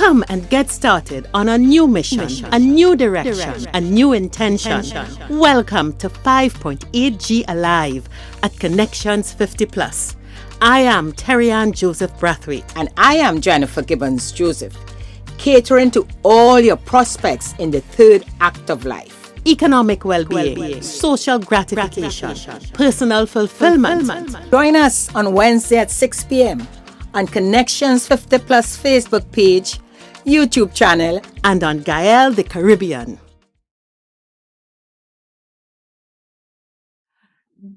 Come and get started on a new mission, a new direction, a new intention. Welcome to 5.8G Alive at Connections 50 Plus. I am Terry-Ann Joseph Brathwaite. And I am Jennifer Gibbons Joseph, catering to all your prospects in the third act of life. Economic well-being, social gratification, personal fulfillment. Join us on Wednesday at 6 p.m. on Connections 50 Plus Facebook page, YouTube channel, and on Gael the Caribbean.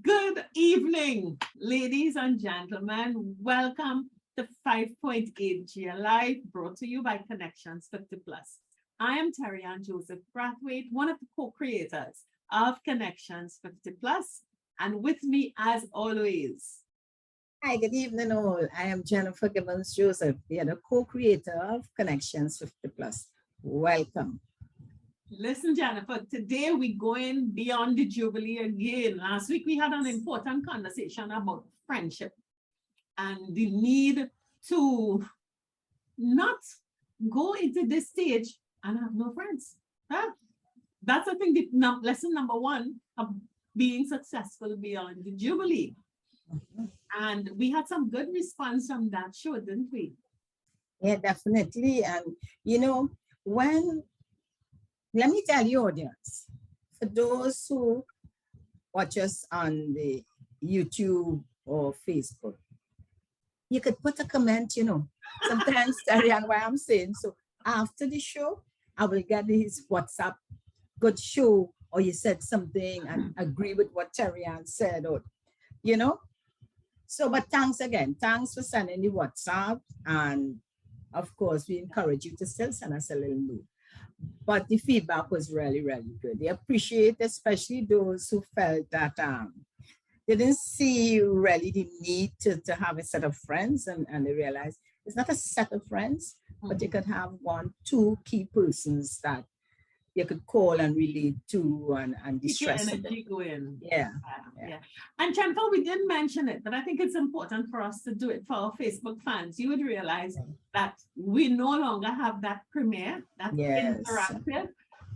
Good evening, ladies and gentlemen. Welcome to 5.8G Alive, brought to you by Connections 50 Plus. I am Terry-Ann Joseph Brathwaite, one of the co-creators of Connections 50 Plus, and with me, as always. Hi, good evening all. I am Jennifer Gibbons Joseph, the other co-creator of Connections 50 Plus. Welcome. Listen, Jennifer, today we're going beyond the Jubilee again. Last week we had an important conversation about friendship and the need to not go into this stage and have no friends. Huh? That's, I think, the lesson number one of being successful beyond the Jubilee. And we had some good response from that show, didn't we? Yeah, definitely. And, you know, let me tell you, audience, for those who watch us on the YouTube or Facebook, you could put a comment, you know, sometimes Terry-Ann, what I'm saying. So after the show, I will get his WhatsApp, good show, or you said something and agree with what Terry-Ann said, or, you know. So, but thanks again. Thanks for sending the WhatsApp. And of course, we encourage you to still send us a little note. But the feedback was really, really good. They appreciate, especially those who felt that they didn't see really the need to have a set of friends, and they realized it's not a set of friends, but you could have 1, 2 key persons that you could call and relate to and distress. Energy going. Yeah. And Jennifer, we didn't mention it, but I think it's important for us to do it for our Facebook fans. You would realize that we no longer have that premiere, that interactive.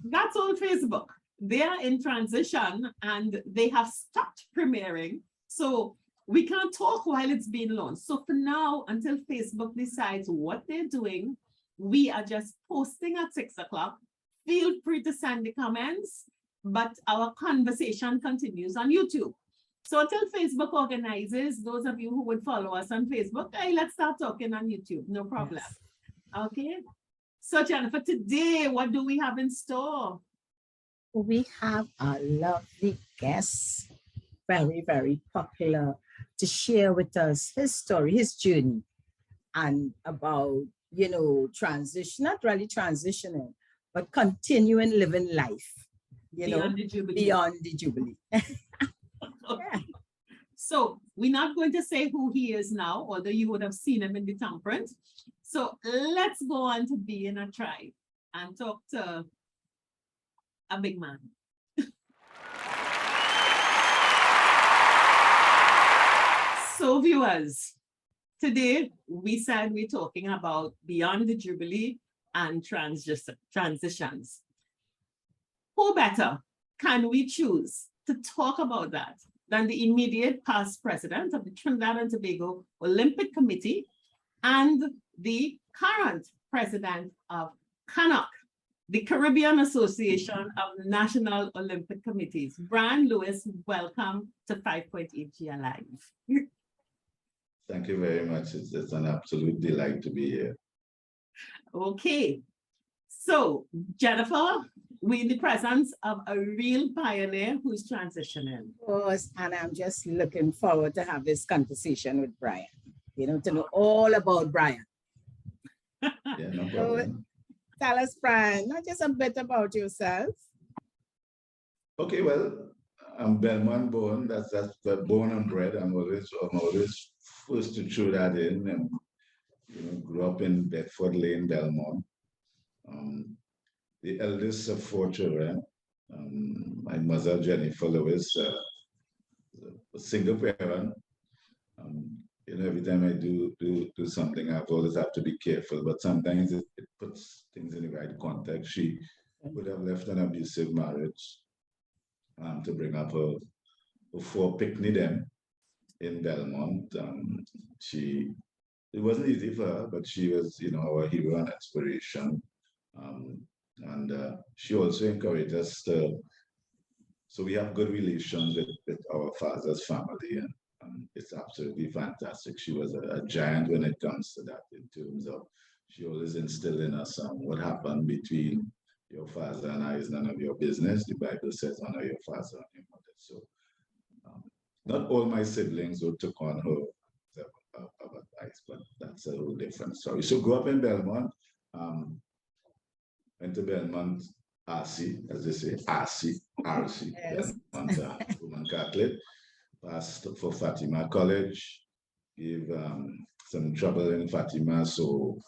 That's all Facebook. They are in transition and they have stopped premiering. So we can't talk while it's being launched. So for now, until Facebook decides what they're doing, we are just posting at 6 o'clock. Feel free to send the comments, but our conversation continues on YouTube. So until Facebook organizes, those of you who would follow us on Facebook, hey, let's start talking on YouTube. No problem. Yes. Okay. So Jennifer, today, what do we have in store? We have a lovely guest, very, very popular, to share with us his story, his journey, and about, you know, transition, not really transitioning, but continuing living life, beyond the Jubilee. Beyond the Jubilee. Okay. So we're not going to say who he is now, although you would have seen him in the thumbprint. So let's go on to being a tribe and talk to a big man. So viewers, today we said we're talking about beyond the Jubilee and transitions. Who better can we choose to talk about that than the immediate past president of the Trinidad and Tobago Olympic Committee and the current president of CONEC, the Caribbean Association of National Olympic Committees. Brian Lewis, welcome to 5.8G Alive. Thank you very much. It's an absolute delight to be here. Okay, so Jennifer, we're in the presence of a real pioneer who's transitioning. Of course, and I'm just looking forward to have this conversation with Brian, you know, to know all about Brian. Yeah, no problem. So, tell us, Brian, not just a bit about yourself. Okay, well, I'm Belmont born. That's born and bred. I'm always first to throw that in. And, you know, grew up in Bedford Lane, Belmont. The eldest of 4 children. My mother, Jennifer Lewis, a single parent. You know, every time I do something, I always have to be careful, but sometimes it puts things in the right context. She would have left an abusive marriage to bring up her four picnic them in Belmont. It wasn't easy for her, but she was, our hero and inspiration. And she also encouraged us so we have good relations with our father's family, and it's absolutely fantastic. She was a giant when it comes to that, in terms of she always instilled in us what happened between your father and I is none of your business. The Bible says honor your father and your mother. So not all my siblings who took on her advice, but that's a whole different story. So grew up in Belmont, went to Belmont RC, as they say, RC, Yes. Belmont Roman Catholic, passed for Fatima College, gave some trouble in Fatima. So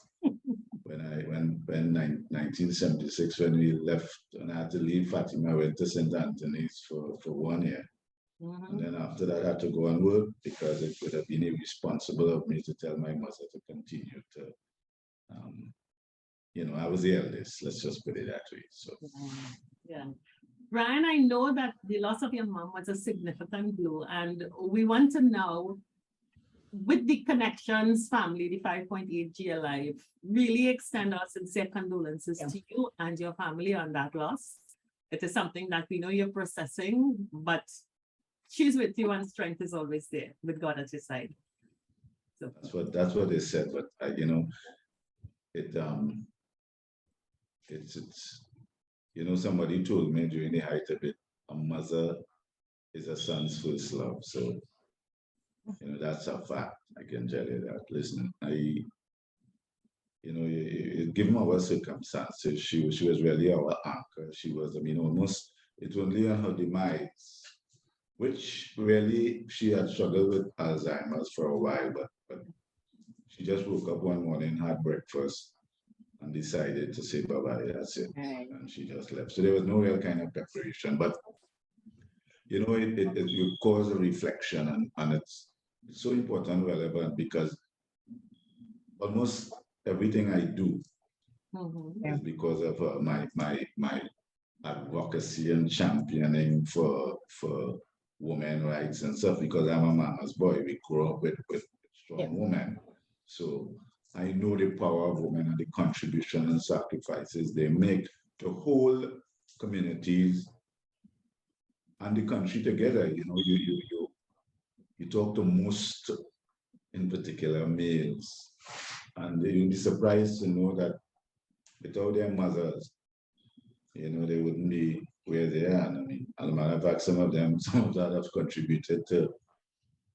when 1976, when we left, and I had to leave Fatima, I went to St. Anthony's for 1 year. And then after that, I had to go and work because it would have been irresponsible of me to tell my mother to continue to, I was the eldest, let's just put it that way. So, yeah. Brian, I know that the loss of your mom was a significant blow, and we want to know, with the CONEC-TIONS family, the 5.8 G Alive, really extend our sincere condolences to you and your family on that loss. It is something that we know you're processing, but she's with you and strength is always there with God at your side. So that's what they said, but somebody told me during the height of it, a mother is a son's first love. So that's a fact. I can tell you that. Listen, given our circumstances, she was really our anchor. She was, almost, it was only on her demise, which really she had struggled with Alzheimer's for a while, but she just woke up one morning, had breakfast, and decided to say bye-bye, that's it. And she just left. So there was no real kind of preparation, but it would cause a reflection, and it's so important, relevant, because almost everything I do is because of my advocacy and championing for women rights and stuff, because I'm a mama's boy. We grew up with strong women. So I know the power of women and the contribution and sacrifices they make to hold communities and the country together. You talk to most, in particular, males, and you'll be surprised to know that without their mothers, they wouldn't be where they are. And as a matter of fact, some of that have contributed to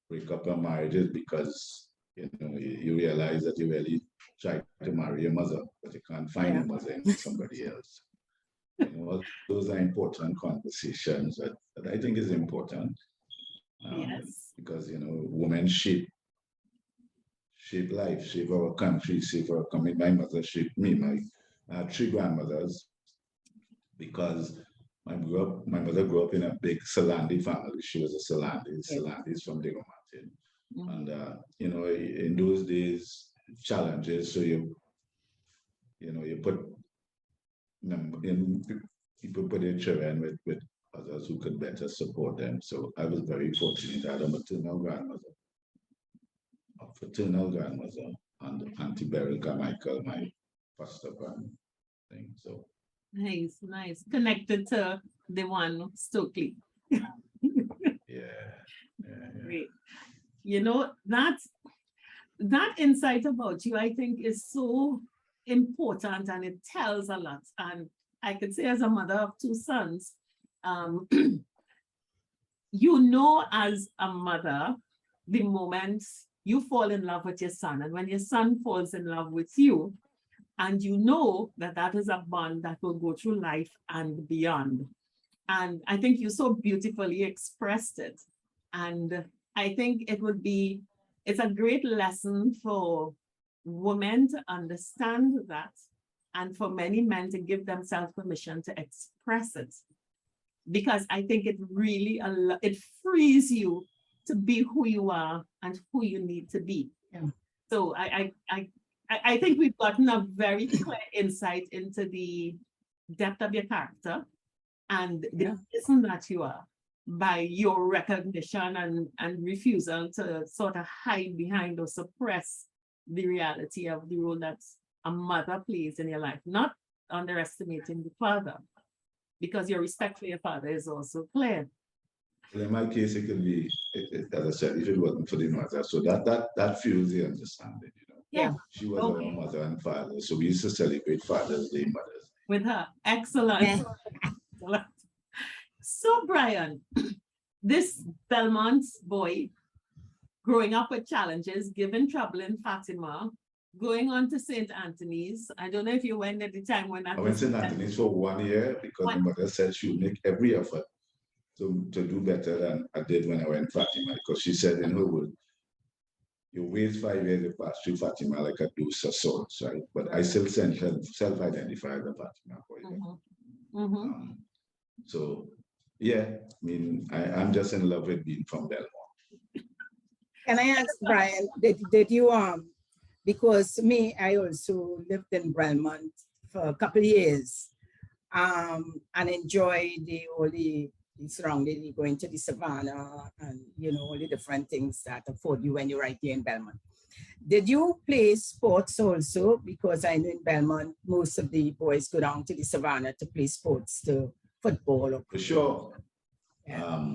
break up their marriages because you realize that you really try to marry your mother, but you can't find your mother in somebody else. Those are important conversations that I think is important. Because women shape life, shape our country, shape our community. My mother shaped me. I had 3 grandmothers, because my mother grew up in a big Salandi family. She was a Salandis from Diego Martin. And in those days, challenges. So you put people put their children with others who could better support them. So I was very fortunate. I had a maternal grandmother, a paternal grandmother, and Auntie Beryl Carmichael, my foster grandmother. So nice. Connected to the one Stokely. Great. That insight about you, I think, is so important, and it tells a lot. And I could say, as a mother of 2 sons, as a mother, the moment you fall in love with your son, and when your son falls in love with you, and that is a bond that will go through life and beyond. And I think you so beautifully expressed it. And I think it's a great lesson for women to understand that, and for many men to give themselves permission to express it. Because I think it really, it frees you to be who you are and who you need to be. So I think we've gotten a very clear insight into the depth of your character and the person that you are by your recognition and refusal to sort of hide behind or suppress the reality of the role that a mother plays in your life, not underestimating the father, because your respect for your father is also clear. Well, in my case, it could be, as I said, if it wasn't for the mother. So that fuels the understanding, you know. Yeah. She was our mother and father. So we used to celebrate Father's Day, Mother's Day. With her. Excellent. Excellent. So, Brian, this Belmont boy growing up with challenges, given trouble in Fatima, going on to St. Anthony's. I don't know if you went at the time when I went to St. Anthony's for 1 year because the mother said she would make every effort to do better than I did when I went Fatima, because she said in her word, you wait 5 years to pass through Fatima like a deuce of swords, right? But I still self-identify as a Fatima boy. So yeah, I mean, I'm just in love with being from Belmont. Can I ask Brian, did you because me, I also lived in Belmont for a couple of years and enjoyed all the surrounding, going to the savannah and, you know, all the different things that afford you when you're right here in Belmont. Did you play sports also? Because I know in Belmont, most of the boys go down to the savannah to play sports, to football. Or for sure. Yeah.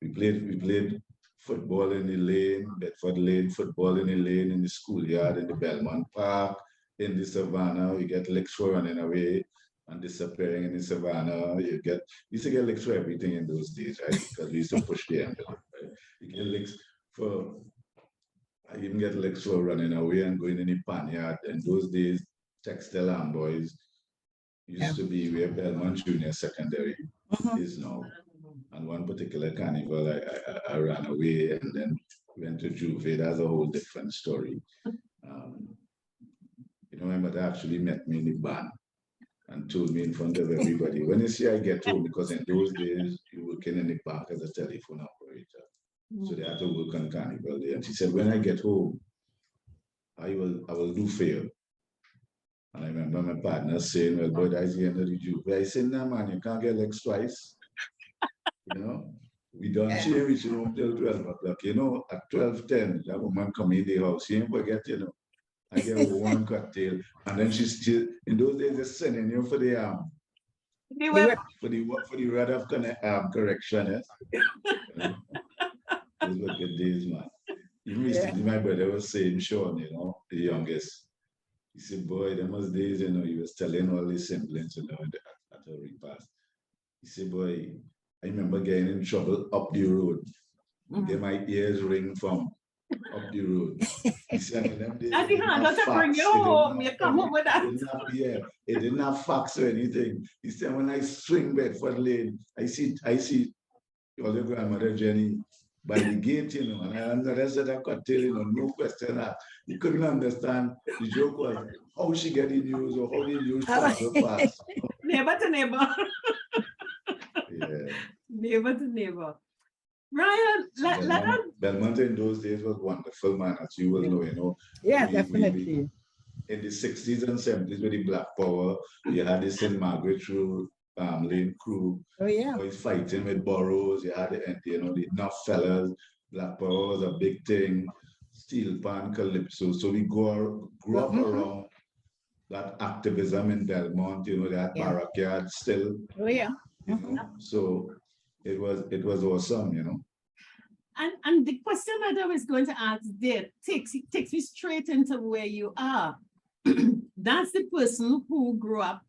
We played football in the lane, Bedford Lane, football in the lane, in the schoolyard, in the Belmont Park, in the savannah. We get licks for running away and disappearing in the savannah. You used to get licks for everything in those days, right? Because we used to push the envelope, right? You get licks for, I even get licks for running away and going in the panyard. In those days, textile and boys used to be where Belmont Junior Secondary is now. And one particular carnival, I ran away and then went to Juve. That's a whole different story. You know, my mother actually met me in the band and told me in front of everybody, when you see I get home, because in those days, you were working in the bank as a telephone operator. So they had to work on Carnival Day. And she said, when I get home, I will do for you. And I remember my partner saying, well, boy, that's the end of the Juve. I said, no, man, you can't get legs twice. You know, we don't change, you know, till 12 o'clock. You know, at 12:10, that woman come in the house. She ain't forget, you know. I get one cocktail. And then she's in those days, they're sending you for the for the rod of correction, yes. You know? Those were good days, man. Even recently, my brother was saying, Sean, you know, the youngest. He said, boy, there was days, you know, he was telling all his siblings, you know, at a repast. He said, boy, I remember getting in trouble up the road. Get my ears ring from up the road. He said, them days, that's the hand to bring you home. You come home with that. It didn't have fax or anything. He said, when I swing Bedford Lane, I see all your grandmother Jenny by the gate, you know, and I understood that cocktail, you know, no question asked. He couldn't understand. The joke was how she get the news or how the news transfer fast. Neighbor to neighbor. Yeah. Neighbor to neighbor. Ryan, Belmont in those days was wonderful, man, as you will know, you know. Yeah, definitely. In the 60s and 70s with the Black Power, you had the St. Margaret Lane crew. Oh, yeah. Always fighting with Burroughs. You had you know, the Enough Fellas. Black Power was a big thing. Steel Pan, Calypso. So we grew up around that activism in Belmont, you know, that backyard still. Oh, yeah. You know? So it was awesome, you know. And the question that I was going to ask there takes me straight into where you are. That's the person who grew up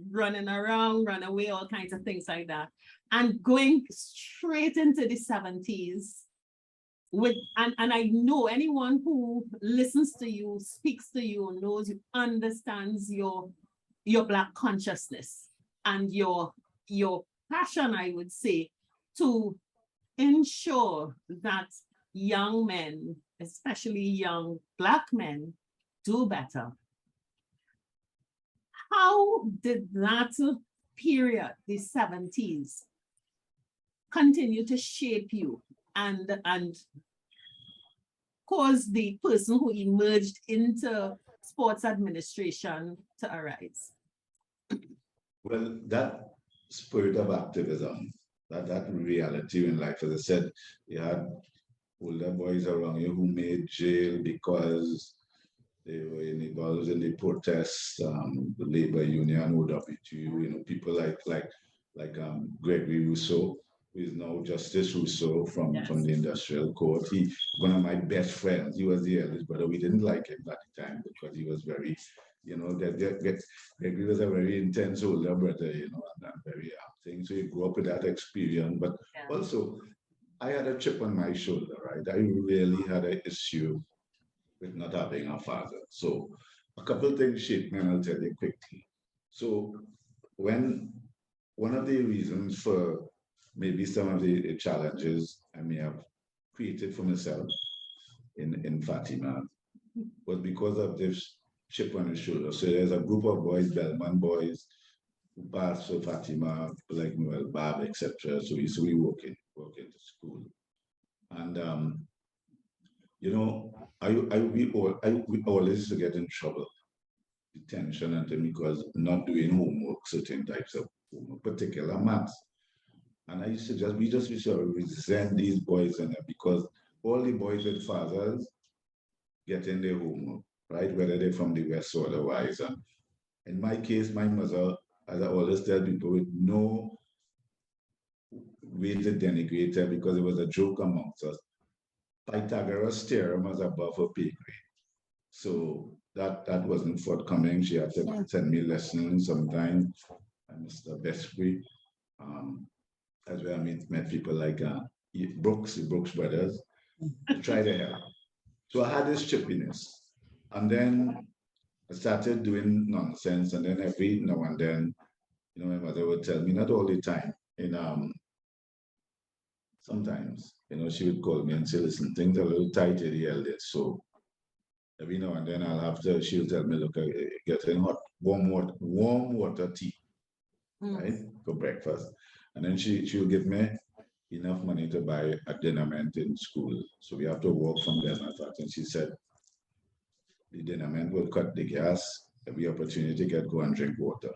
running around, run away, all kinds of things like that, and going straight into the 70s with, and I know anyone who listens to you, speaks to you, knows you, understands your Black consciousness and your passion, I would say, to ensure that young men, especially young Black men, do better. How did that period, the 70s, continue to shape you and cause the person who emerged into sports administration to arise? Well, that spirit of activism, that reality in life, as I said, you had older boys around you who made jail because they were involved in the protests, the labor union, OWTU, people like Gregory Rousseau, who is now Justice Rousseau from the Industrial Court. He, one of my best friends, he was the eldest brother. We didn't like him at the time because he was very, Gregory was a very intense older brother, and very thing. So he grew up with that experience. But also, I had a chip on my shoulder, right? I really had an issue with not having a father. So a couple of things shaped me, and I'll tell you quickly. So when one of the reasons for maybe some of the challenges I may have created for myself in Fatima was because of this chip on the shoulder. So there's a group of boys, Belmont boys, who passed for Fatima, like Noel, Bab, etc. So we walk into school. And we always used to get in trouble, detention, and then because not doing homework, certain types of homework, particular maths. And I used to we used to resent these boys and because all the boys with fathers getting their homework, right? Whether they're from the West or otherwise. And in my case, my mother, as I always tell people, with no way to denigrate her because it was a joke amongst us. Pythagoras' theorem was above her pay grade. So that wasn't forthcoming. She had to send me lessons sometimes. I missed the best way. As well, I met people like the Brooks brothers, to try to help. So I had this chippiness. And then I started doing nonsense. And then every now and then, my mother would tell me, not all the time, sometimes, she would call me and say, listen, things are a little tight at the eldest. So every now and then she'll tell me, look, getting warm water tea, right, for breakfast. And then she'll give me enough money to buy a dinnerment in school. So we have to walk from there. And she said, the dinnerment will cut the gas, every opportunity to go and drink water.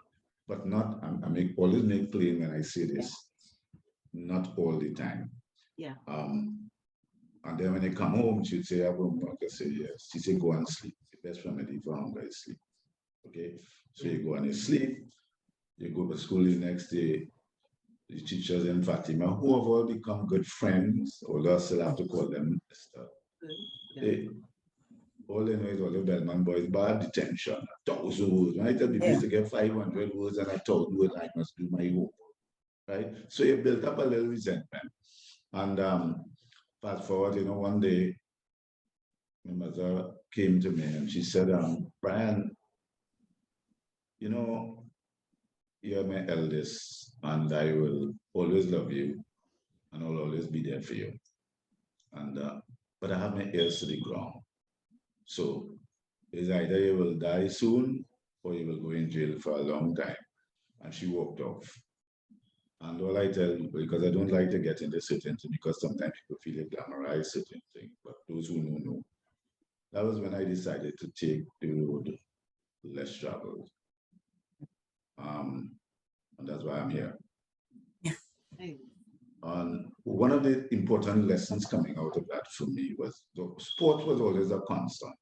But not, always make plain when I say this, not all the time. Yeah. And then when they come home, she'd say, I have homework. I say, yes. She said, go and sleep. The best remedy for hunger is sleep. Okay? So you go and you sleep, you go to school the next day. The teachers in Fatima, who have all become good friends, although I still have to call them Mr. All they know is all the Belmont boys, bad detention, 1,000 words. When I tell people to get 500 words and 1,000 words, I must do my homework. Right? So you built up a little resentment. And fast forward, one day, my mother came to me and she said, Brian, you're my eldest, and I will always love you, and I'll always be there for you. And but I have my ears to the ground. So it's either you will die soon, or you will go in jail for a long time. And she walked off. And all I tell people, because I don't like to get into certain things, because sometimes people feel they glamorize certain things, but those who know. That was when I decided to take the road less traveled. And that's why I'm here. And one of the important lessons coming out of that for me was sport was always a constant.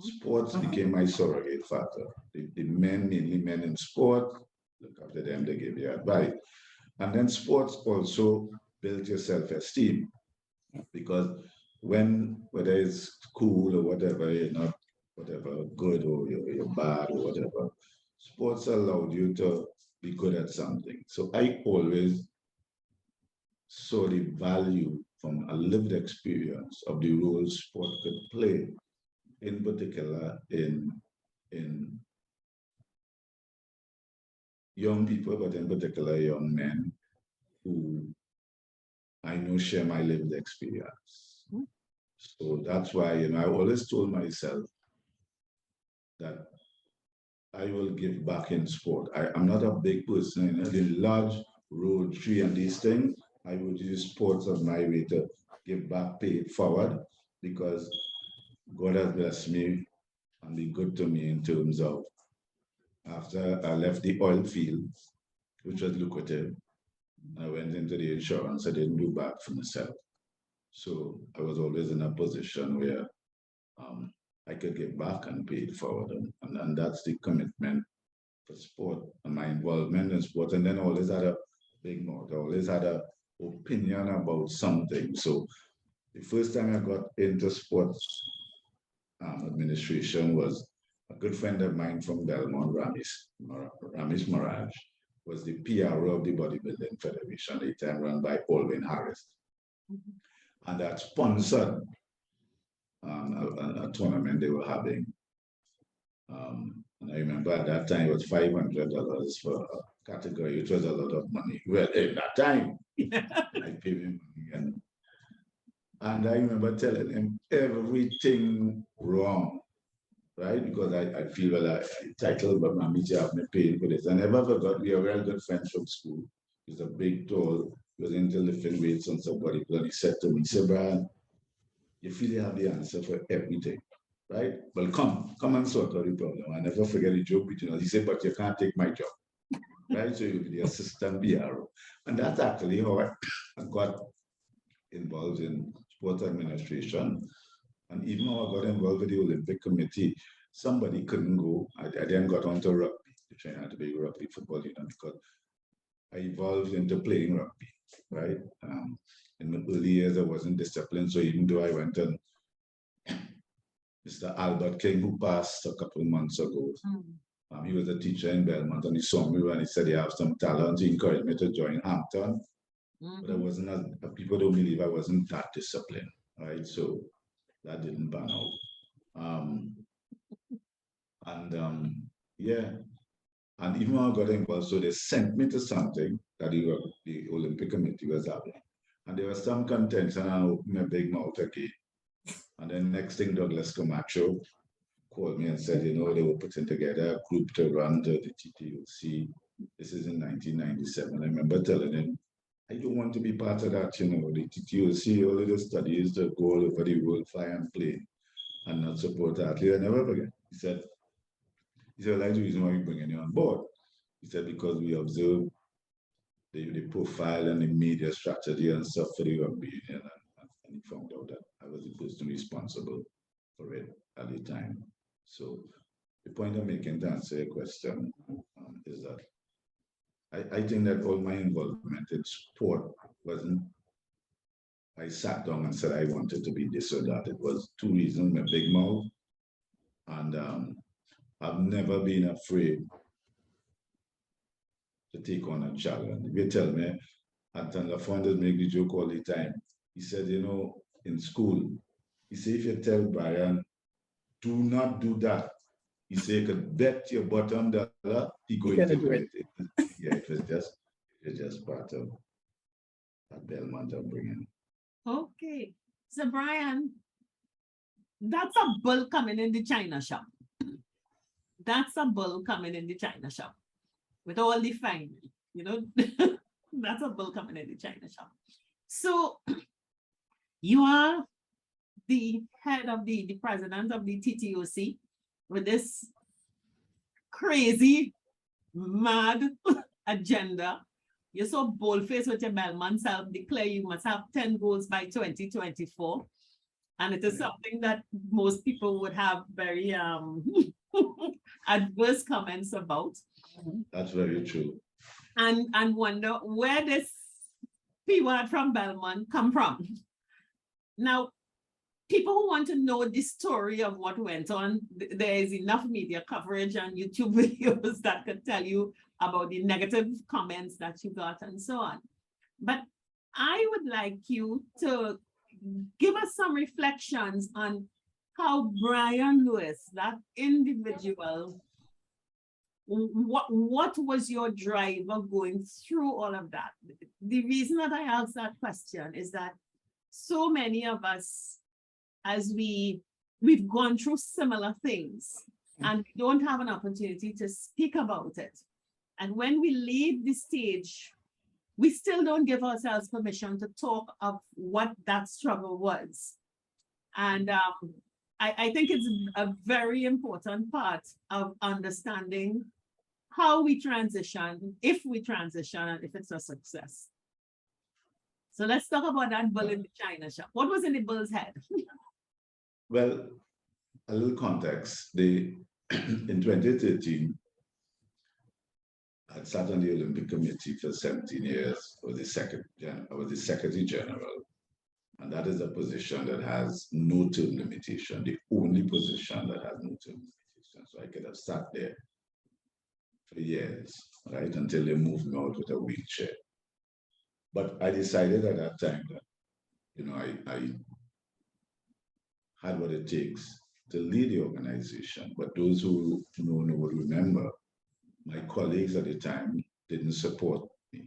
Sports became my surrogate father. The men, mainly men in sport, look after them, they give you advice. And then sports also built your self-esteem, because whether it's cool or whatever, you're not whatever good or you're bad or whatever, sports allowed you to be good at something. So I always saw the value from a lived experience of the role sport could play, in particular in young people, but in particular young men who I know share my lived experience. So that's why, I always told myself that I will give back in sport. I'm not a big person, the large road tree and these things. I would use sports as my way to give back, pay it forward, because God has blessed me and be good to me in terms of after I left the oil field, which was lucrative, I went into the insurance. I didn't do bad for myself. So I was always in a position where I could give back and pay it forward. And that's the commitment for sport and my involvement in sport. And then I always had a big mouth. I always had an opinion about something. So the first time I got into sports administration was a good friend of mine from Belmont, Ramis Maraj, was the PRO of the Bodybuilding Federation at the time, run by Alwyn Harris. And that sponsored a tournament they were having. And I remember at that time it was $500 for a category, which was a lot of money. Well, at that time, I paid him money. And I remember telling him everything wrong, right? Because I feel well, I titled, but my media have me paying for this. I never forgot, we are very good friends from school. He's a big, tall, he was into lifting weights and somebody. And he said to me, he said, Brian, you feel you have the answer for everything, right? Well, come and sort out the problem. I never forget the joke between us. He said, but you can't take my job, right? So you'll be the assistant BRO. And that's actually how I got involved in sports administration. And even when I got involved with the Olympic Committee, somebody couldn't go. I then got onto rugby, which I had to be rugby football, because I evolved into playing rugby, right? In the early years, I wasn't disciplined. So even though I went on Mr. Albert King, who passed a couple of months ago, he was a teacher in Belmont, and he saw me and he said, you have some talent. He encouraged me to join Hampton. But I wasn't, people don't believe I wasn't that disciplined, right? So that didn't pan out. Yeah. And even when I got involved, so they sent me to something that the Olympic Committee was having. And there was some contention, and I opened my big mouth again. And then next thing, Douglas Camacho called me and said, they were putting together a group to run the TTOC. This is in 1997. I remember telling him, I don't want to be part of that, the TTOC, all of the studies to go all over the world, fly and plane, and not support athletes. I never forget. He said, I like the reason why we're bringing you on board. He said, because we observe the profile and the media strategy and stuff for the rugby union. And he found out that I was the person responsible for it at the time. So the point I'm making to answer your question is that I think that all my involvement in sport wasn't, I sat down and said I wanted to be this or that. It was two reasons, my big mouth, and I've never been afraid to take on a challenge. If you tell me, Anton LaFondis make the joke all the time. He said, in school, he said, if you tell Brian, do not do that, he said, you could bet your bottom dollar, he going to do it. Yeah, it was just part of that Belmont upbringing. Okay. So Brian, that's a bull coming in the China shop. That's a bull coming in the China shop. With all the fine, that's a bull coming in the China shop. So you are the head of the president of the TTOC with this crazy, mad agenda. You're so bold-faced with your Belmont self-declare you must have 10 goals by 2024. And it is something that most people would have very adverse comments about. That's very true. And wonder where this P-word from Belmont come from. Now, people who want to know the story of what went on, there is enough media coverage and YouTube videos that could tell you about the negative comments that you got and so on. But I would like you to give us some reflections on how Brian Lewis, that individual, what was your driver going through all of that? The reason that I asked that question is that so many of us, as we've gone through similar things and we don't have an opportunity to speak about it. And when we leave the stage, we still don't give ourselves permission to talk of what that struggle was. And I think it's a very important part of understanding how we transition, if we transition, and if it's a success. So let's talk about that bull in the China shop. What was in the bull's head? Well, a little context. In 2013, I sat on the Olympic Committee for 17 years. I was the Secretary General. And that is a position that has no term limitation, the only position that has no term limitation. So I could have sat there for years, right, until they moved me out with a wheelchair. But I decided at that time that, you know, I had what it takes to lead the organization. But those who know will remember, my colleagues at the time didn't support me.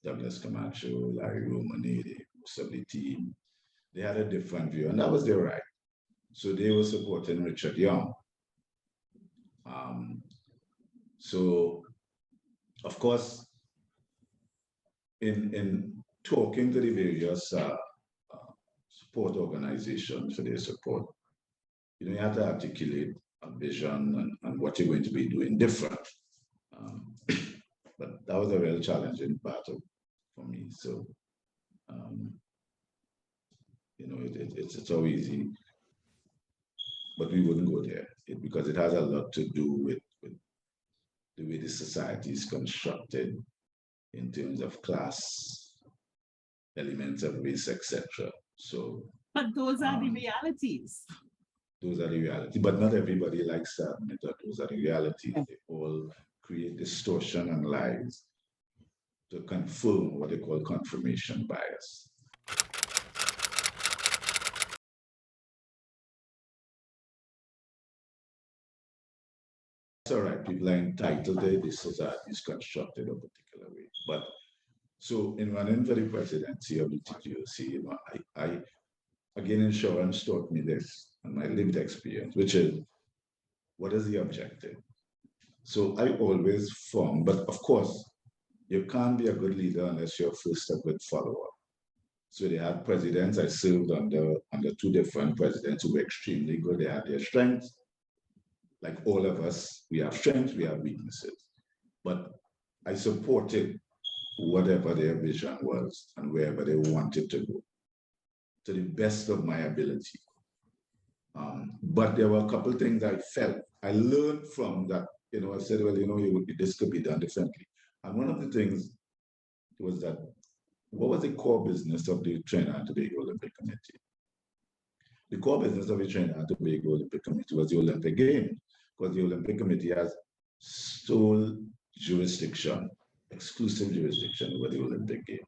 Douglas Camacho, Larry Romani, most of the team, they had a different view, and that was their right. So they were supporting Richard Young. So, of course, in talking to the various support organizations for their support, you know, you have to articulate a vision and what you're going to be doing different. But that was a real challenging battle for me. So, you know, it's so easy, but we wouldn't go there because it has a lot to do with the way the society is constructed in terms of class, elements of race, etc. So, but those are the realities. Those are the reality, but not everybody likes to admit that those are the realities. They all create distortion and lies to confirm what they call confirmation bias. It's all right, people are entitled to this society is constructed a particular way. But so in running for the presidency of the TTOC, you know, I again, insurance taught me this and my lived experience, which is what is the objective? So I always form, but of course, you can't be a good leader unless you're first a good follower. So they had presidents. I served under two different presidents who were extremely good. They had their strengths. Like all of us, we have strengths, we have weaknesses. But I supported whatever their vision was and wherever they wanted to go to the best of my ability. But there were a couple of things I felt. I learned from that, you know, I said, well, you know, this could be done differently. And one of the things was that, what was the core business of the Trinidad and Tobago Olympic Committee? The core business of the Trinidad and Tobago Olympic Committee was the Olympic Games, because the Olympic Committee has sole jurisdiction, exclusive jurisdiction over the Olympic Games.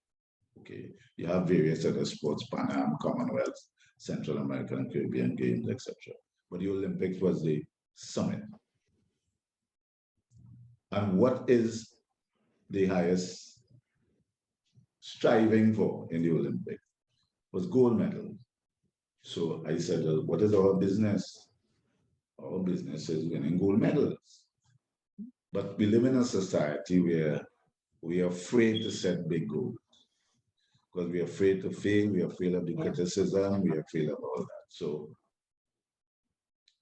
Okay, you have various other sports, Pan Am, Commonwealth, Central American and Caribbean Games, etc. But the Olympics was the summit. And what is the highest striving for in the Olympics? Was gold medal. So I said, well, what is our business? Our business is winning gold medals. But we live in a society where we are afraid to set big goals. Because we're afraid to fail, we're afraid of the criticism, we're afraid of all that. So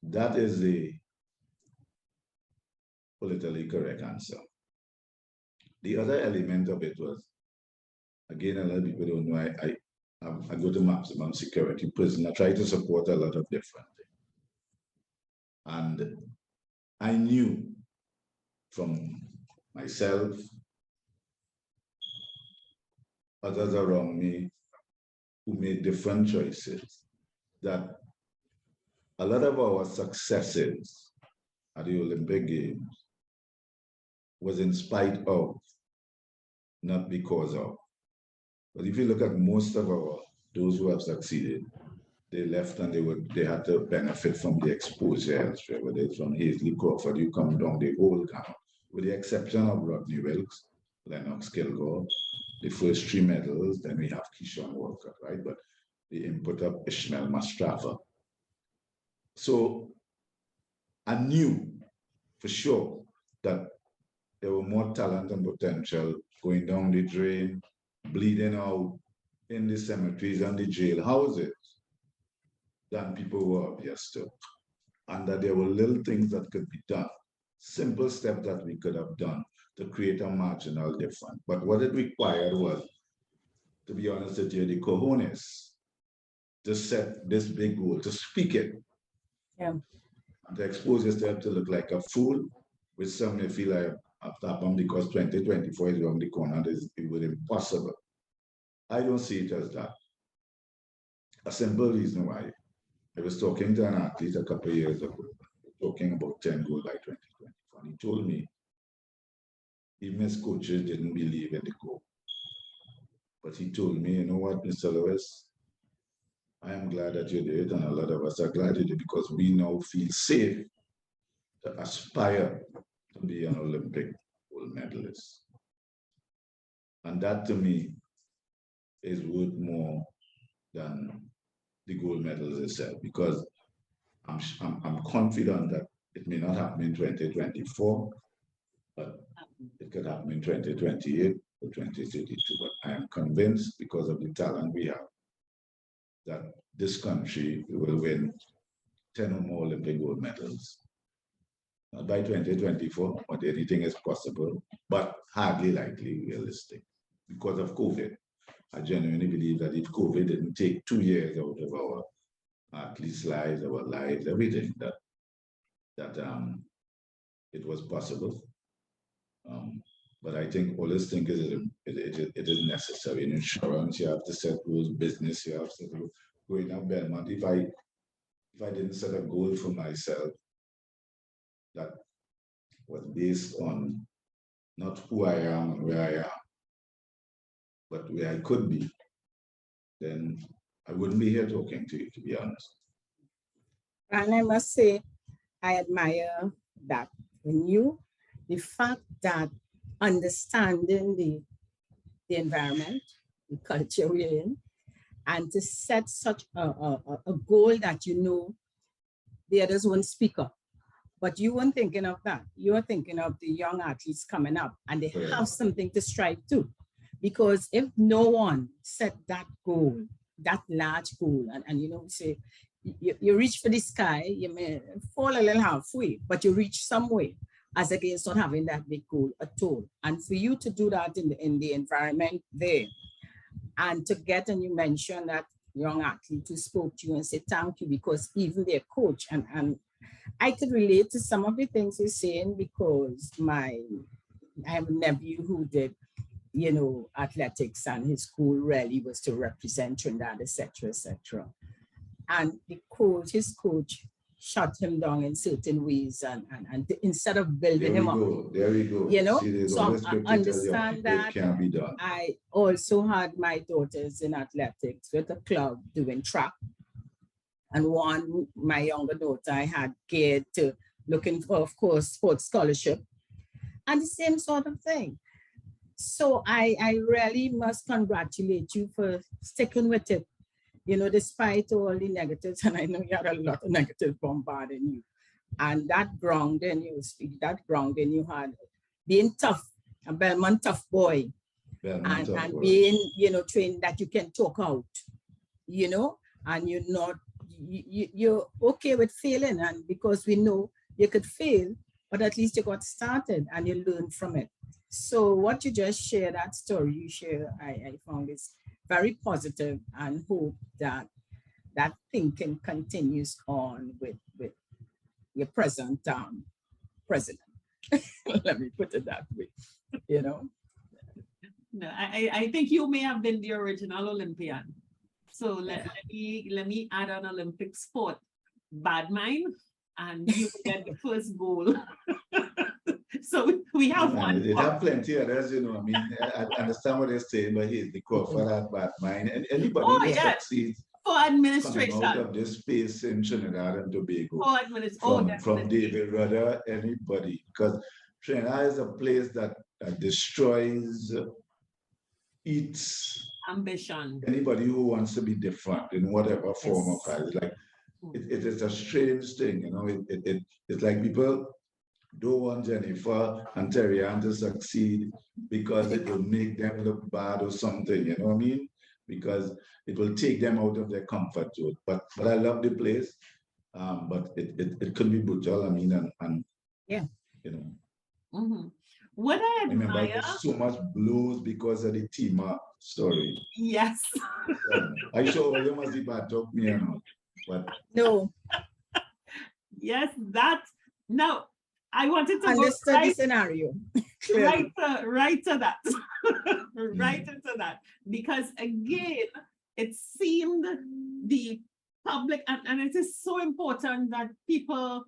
that is the politically correct answer. The other element of it was, again, a lot of people don't know, I go to maximum security prison. I try to support a lot of different things. And I knew from myself, others around me who made different choices, that a lot of our successes at the Olympic Games was in spite of, not because of. But if you look at most of those who have succeeded, they left and they had to benefit from the exposure elsewhere, whether it's from Hazley Crawford, you come down the whole count, with the exception of Rodney Wilkes, Lennox Kilgore, the first 3 medals, then we have Keyshawn Walcott, right? But the input of Ishmael Mastrava. So I knew for sure that there were more talent and potential going down the drain, bleeding out in the cemeteries and the jail houses. than people were obvious to. And that there were little things that could be done, simple steps that we could have done to create a marginal difference. But what it required was, to be honest with you, the cojones to set this big goal, to speak it, Yeah. and to expose yourself to look like a fool, which some may feel like I've happened because 2024 is around the corner, it was impossible. I don't see it as that. A simple reason why. I was talking to an athlete a couple of years ago, talking about 10 goals by 2024, and he told me even his coaches didn't believe in the goal. But he told me, you know what, Mr. Lewis, I am glad that you did it, and a lot of us are glad you did, because we now feel safe to aspire to be an Olympic gold medalist. And that to me is worth more than the gold medals itself, because I'm confident that it may not happen in 2024, but it could happen in 2028 or 2032. But I am convinced, because of the talent we have, that this country will win 10 or more Olympic gold medals. Not by 2024, but anything is possible, but hardly likely realistic because of COVID. I genuinely believe that if COVID didn't take 2 years out of our athletes' lives, our lives, everything, that it was possible. But I think all this thing is it is necessary. In insurance, you have to set rules. Business, you have to do. Going up Belmont, if I didn't set a goal for myself that was based on not who I am and where I am, but where I could be, then I wouldn't be here talking to you, to be honest. And I must say, I admire that in you, the fact that understanding the environment, the culture we're in, and to set such a goal that you know the others won't speak up. But you weren't thinking of that. You were thinking of the young athletes coming up, and they have something to strive to. Because if no one set that goal, that large goal, and you know, say, you reach for the sky, you may fall a little halfway, but you reach somewhere, as against not having that big goal at all. And for you to do that in the environment there, and to get, and you mentioned that young athlete who spoke to you and said thank you, because even their coach, and I could relate to some of the things he's saying, because I have a nephew who did, you know, athletics, and his goal really was to represent Trinidad, etc., etc. And his coach shut him down in certain ways, and instead of building him up. There we go. You know, see, so I understand that. It can be done. I also had my daughters in athletics with a club doing track. And my younger daughter, I had geared to looking for, of course, sports scholarship, and the same sort of thing. So I really must congratulate you for sticking with it, you know, despite all the negatives, and I know you had a lot of negatives bombarding you. And that grounding you had, being tough, a Belmont tough boy, and being, you know, trained that you can talk out, you know, and you're okay with failing, and because we know you could fail, but at least you got started and you learned from it. So what you just shared, that story you share, I found is very positive, and hope that that thinking continues on with your present president. Let me put it that way, you know. No, I think you may have been the original Olympian. So let me add an Olympic sport, badminton, and you get the first goal. So we have one. They have plenty of others, you know. I mean, I understand what they're saying, but he's the Crawford at badminton, and anybody who succeeds for administration out of this space in Trinidad and Tobago, from David Rudder, anybody, because Trinidad is a place that destroys, eats ambition. Anybody who wants to be different in whatever form of life, like it is a strange thing, you know. It's like people don't want Jennifer and Terry Ann to succeed because it will make them look bad or something, you know what I mean? because it will take them out of their comfort zone. But I love the place. But it could be brutal. I mean, and Yeah. you know. Mm-hmm. What I Remember, admire, there's so much blues because of the Tima story. yes. I sure all you must be bad talk me, you know. But No, Yes, that. Now, I wanted to understood go the right, scenario. right to that, Mm. right into that, because again, it seemed the public, and it is so important that people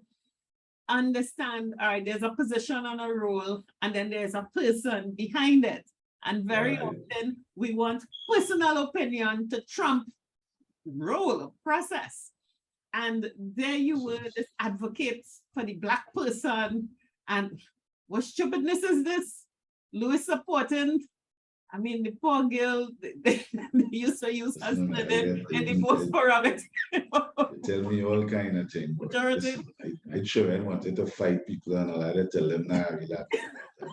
understand, all right, there's a position on a role, and then there's a person behind it. And very Right. often we want personal opinion to trump role process. And there you were, this advocate for the Black person. And what stupidness is this? Louis supporting. I mean, the poor girl, they used to use her No, in the they most prerogative. tell me all kind of things. But Majority. listen, I sure I wanted to fight people and all that. Tell them now,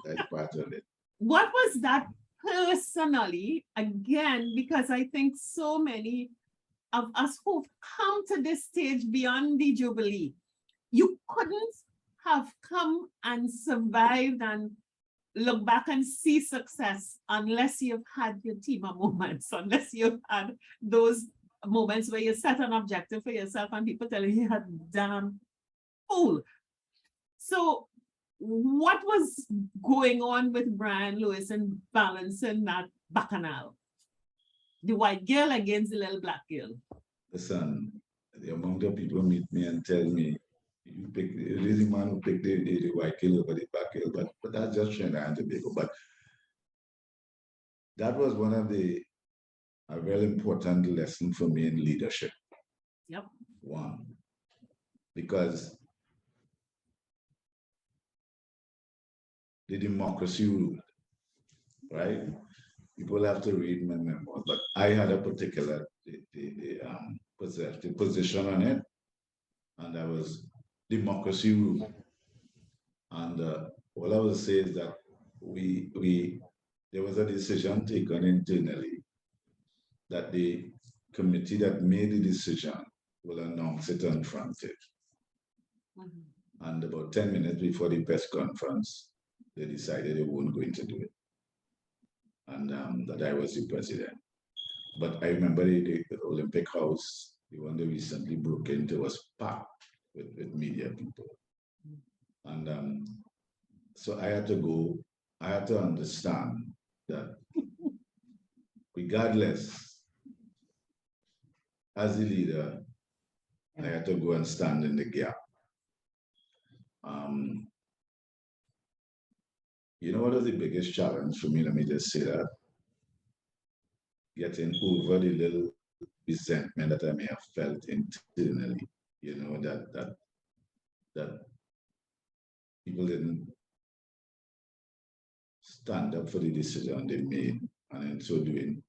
that's part of it. What was that personally, again, because I think so many of us who've come to this stage beyond the Jubilee, you couldn't have come and survived and look back and see success unless you've had your Tima moments, unless you've had those moments where you set an objective for yourself and people tell you had damn fool. So what was going on with Brian Lewis and balancing that bacchanal? The white girl against the little Black girl. Listen, the amount of people meet me and tell me, you pick, it is the man who picked the white girl over the Black girl, but that's just Trinidad and Tobago. But that was one of a very important lesson for me in leadership. Yep. One, because the democracy ruled, right? People have to read my memoirs, but I had a particular position on it, and that was democracy rule. And all I will say is that there was a decision taken internally that the committee that made the decision will announce it on frontage. Mm-hmm. And about 10 minutes before the press conference, they decided they weren't going to do it. And that I was the president. But I remember the Olympic House, the one they recently broke into, was packed with media people. And so I had to go, I had to understand that regardless, as a leader, I had to go and stand in the gap. You know what was the biggest challenge for me? Let me just say that. Getting over the little resentment that I may have felt internally, you know, that people didn't stand up for the decision they made, and in so doing,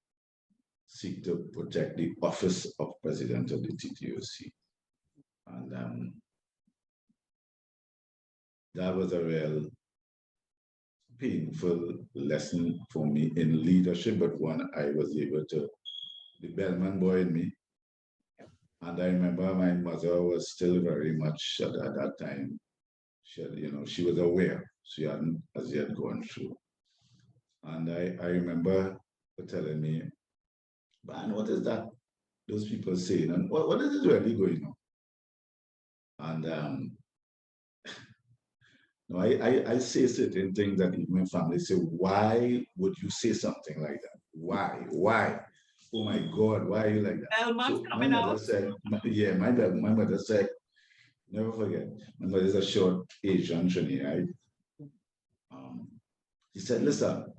seek to protect the office of president of the TTOC. And that was a real painful lesson for me in leadership, but one I was able to, the bellman boy in me. And I remember my mother was still very much at that time. She was aware. She hadn't as yet gone through. And I remember her telling me, man, what is that? Those people saying, and what is it really going on? And no, I say certain things that even my family say, why would you say something like that? Why? Oh my God, why are you like that? So my mother said, my mother said, never forget, my mother is a short Asian Trini, right? He said, listen,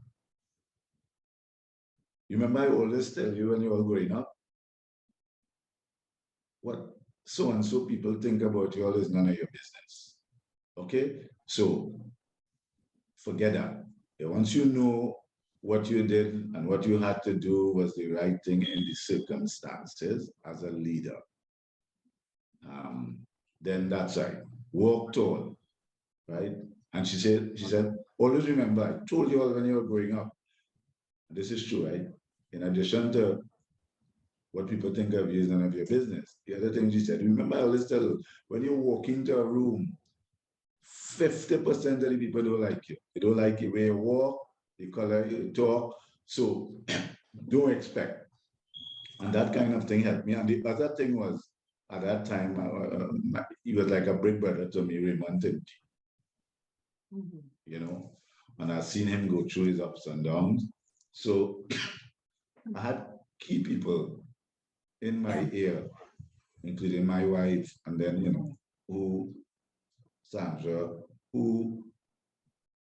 you remember I always tell you when you were growing up, what so-and-so people think about you all is none of your business. Okay? So forget that. Once you know what you did and what you had to do was the right thing in the circumstances as a leader, then that's right. Walk tall, right? And she said, always remember, I told you all when you were growing up, this is true, right? In addition to what people think of you is none of your business. The other thing she said, remember I always tell you, when you walk into a room, 50% of the people don't like you. They don't like the way you walk, the color you talk. So don't expect. And that kind of thing helped me. And the other thing was, at that time, he was like a big brother to me, Raymond Timothy. You know, and I've seen him go through his ups and downs. So I had key people in my ear, including my wife, and then, you know, Sandra, who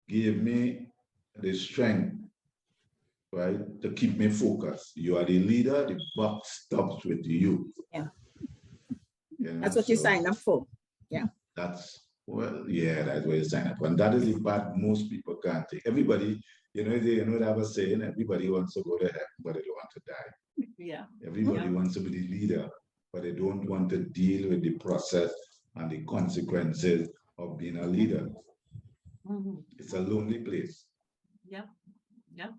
gave me the strength, right, to keep me focused. You are the leader, the buck stops with you. Yeah. You know, That's what you sign up for. Yeah. That's, well, yeah, that's what you sign up for. And that is the part most people can't take. Everybody, you know what I was saying? Everybody wants to go to heaven, but they don't want to die. Yeah. Everybody wants to be the leader, but they don't want to deal with the process and the consequences of being a leader. It's a lonely place. Yeah. Yeah.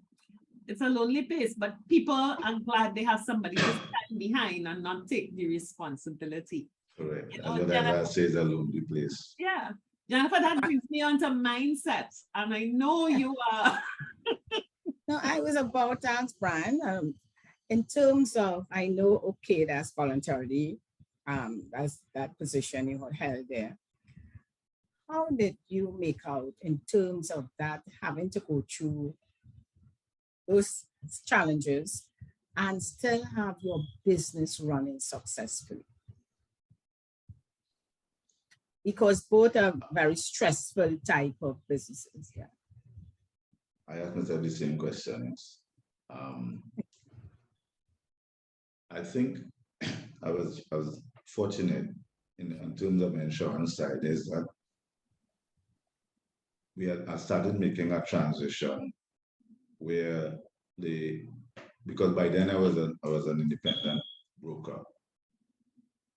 It's a lonely place, but people are glad they have somebody to stand behind and not take the responsibility. Correct. You know, Whatever I say is a lonely place. Yeah. Jennifer, that brings me on to mindset. And I know you are. No, I was about to ask Brian, in terms of, I know, okay, that's voluntarily, that's that position you held there. How did you make out in terms of that, having to go through those challenges and still have your business running successfully? Because both are very stressful type of businesses. Yeah. I ask myself the same questions. I think I was fortunate in terms of insurance side is that I started making a transition where because by then I was an independent broker,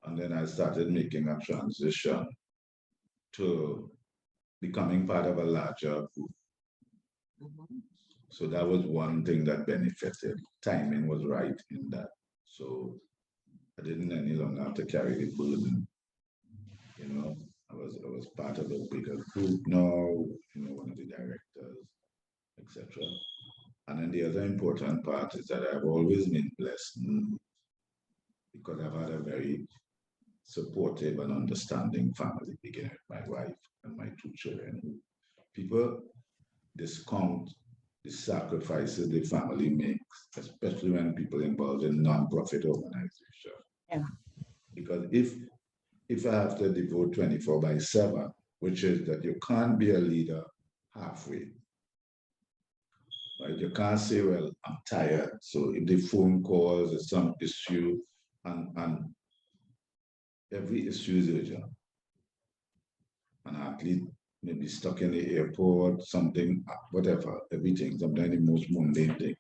and then I started making a transition to becoming part of a larger group. So that was one thing that benefited. Timing was right in that. So I didn't any longer have to carry the burden. You know, I was part of a bigger group now, you know, one of the directors, etc. And then the other important part is that I've always been blessed because I've had a very supportive and understanding family, beginning with my wife and my 2 children. People discount the sacrifices the family makes, especially when people involved in non-profit organization. Yeah. Because if I have to devote 24/7, which is that you can't be a leader halfway. Right? You can't say, well, I'm tired. So if the phone calls or some issue, and every issue is urgent. An athlete may be stuck in the airport, something, whatever, everything, sometimes the most mundane thing.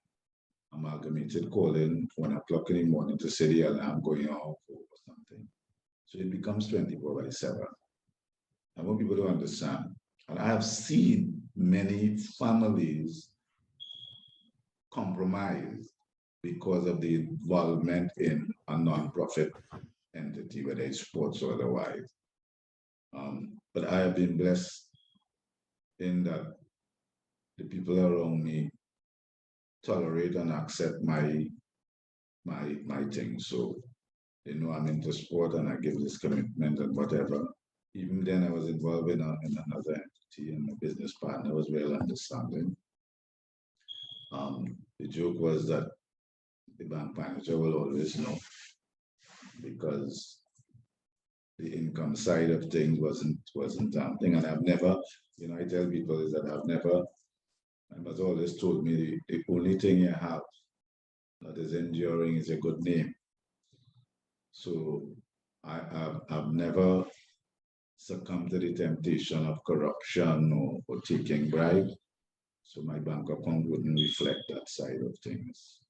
Amalgamated calling 1 o'clock in the morning to say the alarm going off or something. So it becomes 24/7. I want people to understand. And I have seen many families compromise because of the involvement in a non-profit entity, whether it's sports or otherwise. But I have been blessed in that the people around me tolerate and accept my thing. So they know I'm into sport and I give this commitment and whatever. Even then I was involved in another entity, and my business partner was well understanding. The joke was that the bank manager will always know, because the income side of things wasn't thing. And I've never, you know, I tell people is that I was always told me the only thing you have that is enduring is a good name. So I've never succumbed to the temptation of corruption or taking bribes. So my bank account wouldn't reflect that side of things.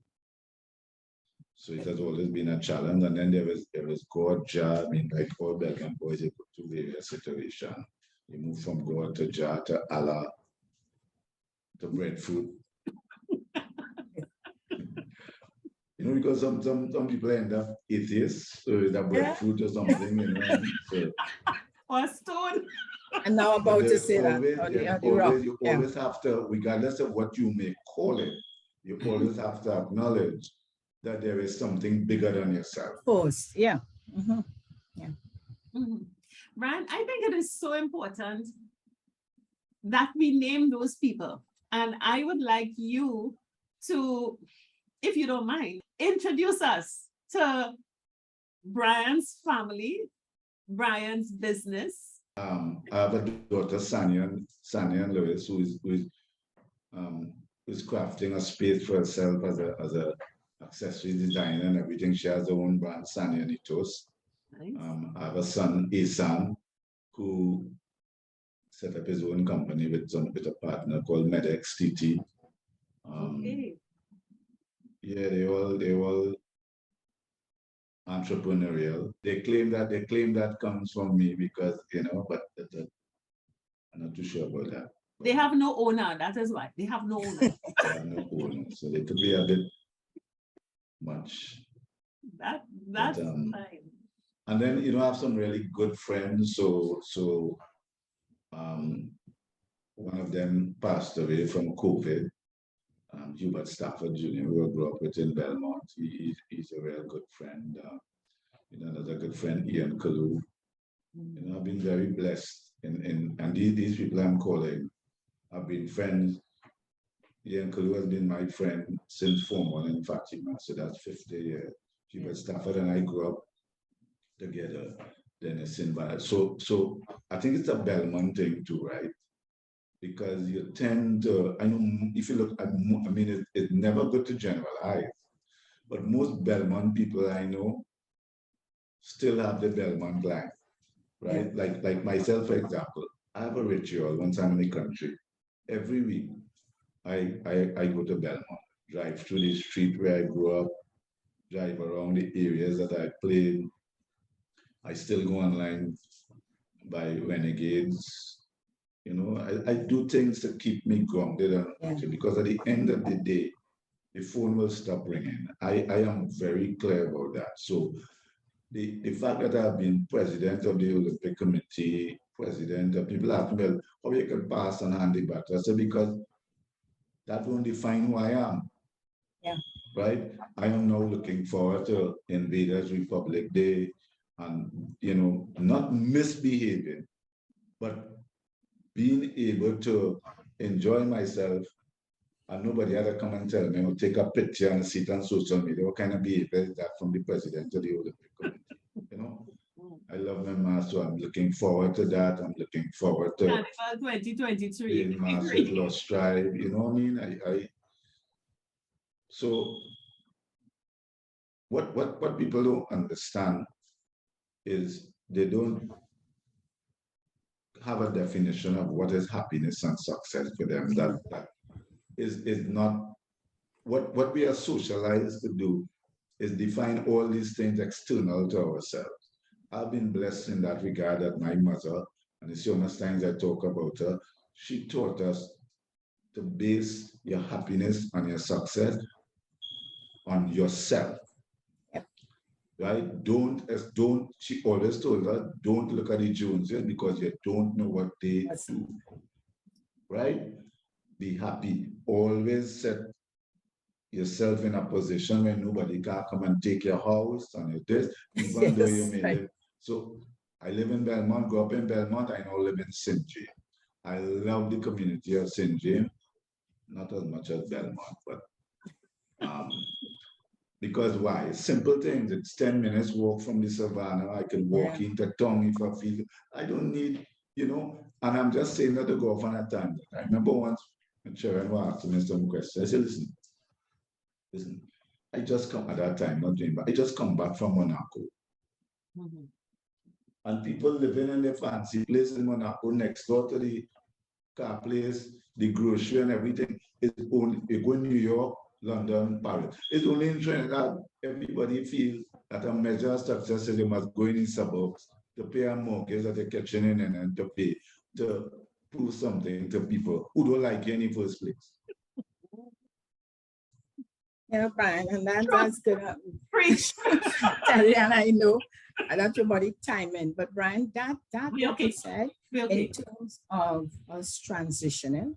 So it has always been a challenge. And then there was God, Jah. I mean, like all Belgian boys, they put through various situations. You move from God to Jah to Allah to breadfruit. You know, because some people end up atheists, so it's a breadfruit or something, you know. So, Or stone. I'm now but about to there's say that. always, Or there's the rock. always, you Yeah. always have to, regardless of what you may call it, you always have to acknowledge that there is something bigger than yourself. Of course, yeah. Mhm. Brian, I think it is so important that we name those people. And I would like you to, if you don't mind, introduce us to Brian's family, Brian's business. I have a daughter, Sanya Lewis, who's crafting a space for herself as a accessory designer and everything. She has her own brand, Sanya Nitos. Nice. I have a son, Isan, who set up his own company with a partner called CONEC-TIONS. Okay. Yeah, they all entrepreneurial. They claim that comes from me because, you know, but I'm not too sure about that. They have no owner. That is why they have no owner. They have no owner, so they could be a bit much. That's fine. And then, you know, I have some really good friends. So one of them passed away from COVID. Hubert Stafford Jr., who I grew up with in Belmont. He's a real good friend. You know, another good friend, Ian Kalu. You know, I've been very blessed. And these people I'm calling have been friends. Ian Kalu has been my friend since Form 1 in Fatima, so that's 50 years. Hubert Stafford and I grew up together. Then it's in So I think it's a Belmont thing too, right? Because you tend to, I know if you look, I mean, it's never good to generalize, but most Belmont people I know still have the Belmont line, right? Yeah. Like myself, for example, I have a ritual once I'm in the country. Every week, I go to Belmont, drive through the street where I grew up, drive around the areas that I played. I still go online, buy Renegades. You know, I do things to keep me grounded and Yeah. because at the end of the day, the phone will stop ringing. I am very clear about that. So the fact that I've been president of the Olympic Committee, president of people ask me, well, how you can pass and hand it back? I said, because that won't define who I am. Yeah. Right? I am now looking forward to Invaders Republic Day and, you know, not misbehaving, but being able to enjoy myself and nobody had to come and tell me or take a picture and sit on social media. What kind of behavior is that from the president of the Olympic Committee? You know, I love my mask, so I'm looking forward to that. I'm looking forward to Carnival 2023. being masked with Lost Tribe. You know what I mean? So what people don't understand is they don't have a definition of what is happiness and success for them. That is not what we are socialized to do is define all these things external to ourselves. I've been blessed in that regard that my mother, and it's so much times I talk about her, she taught us to base your happiness and your success on yourself. Yep. Right? Don't, she always told us, don't look at the Joneses because you don't know what they do. Right? Be happy. Always set yourself in a position where nobody can come and take your house and your this, even though you may live. So I live in Belmont, grew up in Belmont, I now live in St. James. I love the community of St. James, not as much as Belmont, but because why? Simple things. It's 10 minutes walk from the savannah. I can walk into town if I feel. I don't need, you know, and I'm just saying that to go off on a tangent. I remember once when Sharon was asking me some questions. I said, listen, I just come at that time, not doing, but I just come back from Monaco. And people living in the fancy place in Monaco next door to the car place, the grocery and everything is only, you go in New York, London, Paris. It's only in Trinidad, everybody feels that a measure of success is they must go in the suburbs to pay a mortgage that they're catching in and to pay, to prove something to people who don't like you in the first place. Yeah, Brian, and that's good. Preach. Terry, and I know that your body timing, but Brian, that We what okay. you said We okay. in terms of us transitioning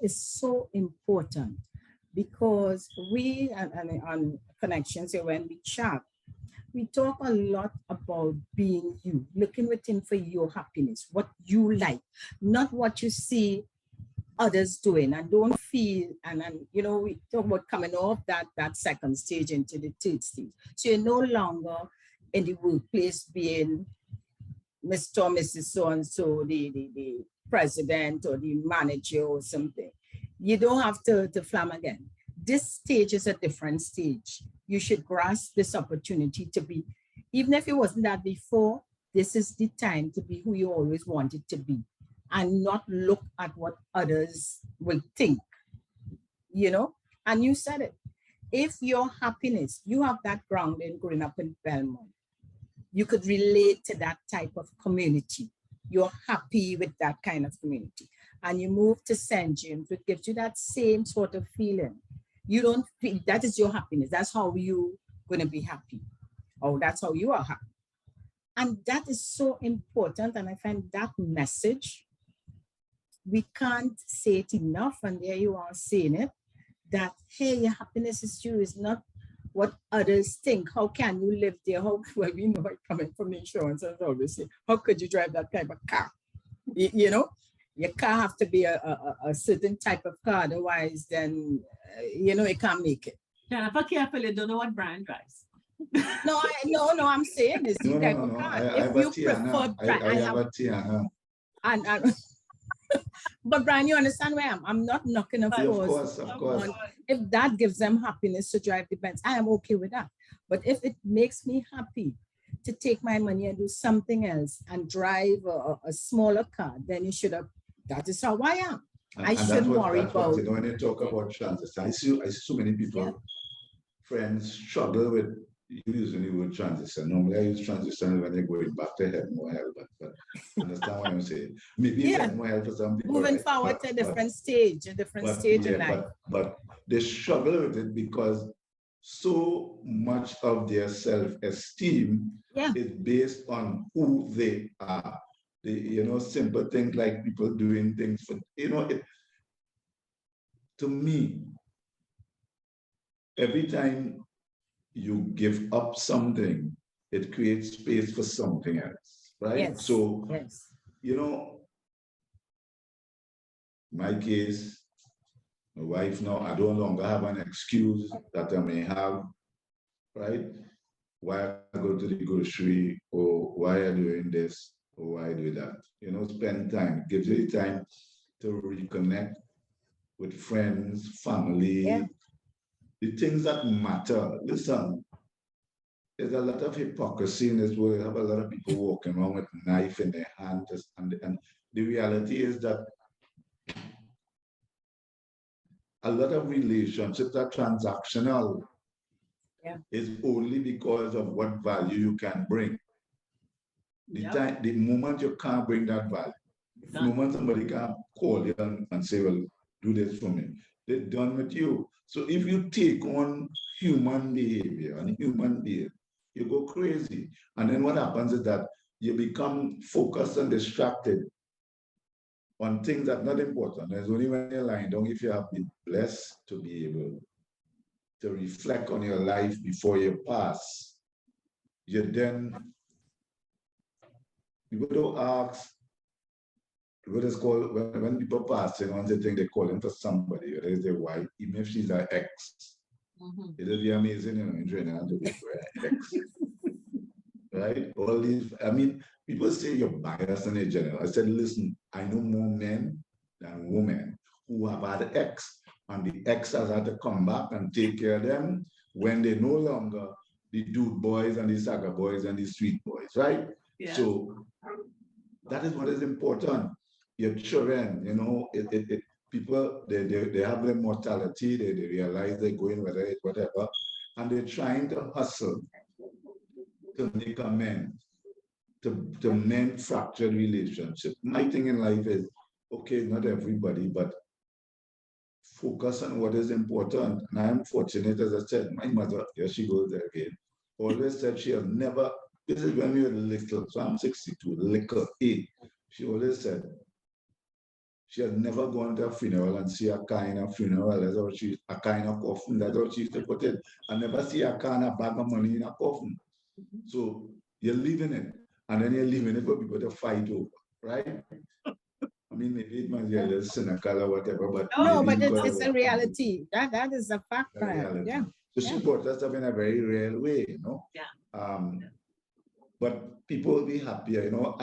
is so important because we and on connections here when we chat, we talk a lot about being you, looking within for your happiness, what you like, not what you see others doing, and don't feel and you know, we talk about coming off that second stage into the third stage. So you're no longer in the workplace being Mr. or Mrs. So-and-so, the president or the manager or something. You don't have to flam again. This stage is a different stage. You should grasp this opportunity to be, even if it wasn't that before, this is the time to be who you always wanted to be and not look at what others will think, you know? And you said it. If your happiness, you have that grounding growing up in Belmont, you could relate to that type of community. You're happy with that kind of community. And you move to St. James, which gives you that same sort of feeling. You don't feel that is your happiness. That's how you going to be happy. Or that's how you are happy. And that is so important. And I find that message, we can't say it enough. And there you are saying it, that, hey, your happiness is you, is not what others think. How can you live there? How, well, we know it coming from the insurance, as I always say, how could you drive that type of car? You know, your car have to be a certain type of car, otherwise then, you know, it can't make it. Jennifer, carefully, don't know what Brian drives. No, I'm saying this type of car. If you prefer, I have a Tiana. And but Brian, you understand where I'm not knocking, of course. Of course. If that gives them happiness to drive the Benz, I am okay with that. But if it makes me happy to take my money and do something else and drive a smaller car, then you should have, that is how I am. I shouldn't worry about. You know, when you talk about transition, I see so many people, friends struggle with using the word transition. Normally I use transition when they're going back to heaven or hell, but understand what I'm saying? Maybe heaven or hell for some people. Moving forward to a different stage in life. But they struggle with it because so much of their self-esteem is based on who they are. You know, simple things like people doing things for, you know, to me, every time you give up something, it creates space for something else, right? Yes. So, you know, my case, my wife now, I no longer have an excuse that I may have, right? Why I go to the grocery, or why I'm doing this, or why I do that. You know, spend time, gives you the time to reconnect with friends, family, the things that matter. Listen, there's a lot of hypocrisy in this world. You have a lot of people walking around with a knife in their hand, and the reality is that a lot of relationships are transactional. It's only because of what value you can bring. The moment you can't bring that value, the moment somebody can call you and say, well, do this for me, they're done with you. So if you take on human behavior and human behavior, you go crazy. And then what happens is that you become focused and distracted on things that are not important. There's only when you're lying down, if you have been blessed to be able to reflect on your life before you pass, you then, you go to ask, what is called, when people pass, you know, they think they call them for somebody, whether it's their wife, even if she's an ex. It'll be amazing, you know, in Trinidad to be ex. Right? All these, I mean, people say you're biased in general. I said, listen, I know more men than women who have had ex, and the ex has had to come back and take care of them when they're no longer the dude boys and the saga boys and the street boys, right? So that is what is important. Your children, you know, people, they have their mortality, they realize they're going whatever, and they're trying to hustle to make amends, to mend fractured relationships. My thing in life is, okay, not everybody, but focus on what is important. And I am fortunate, as I said, my mother, here she goes again, always said she has never, this is when we were little, so I'm 62, little age. She always said she had never gone to a funeral and see a kind of funeral, that's how she, a kind of coffin, that's how she used to put it. I never see a kind of bag of money in a coffin. So you're leaving it, and then you're leaving it for people to fight over, right? I mean, maybe it might be a little cynical or whatever, but No, but maybe it's a reality. That is a fact, a Brian. reality. Yeah. So she brought us up in a very real way, you know. Yeah. But people will be happier, you know.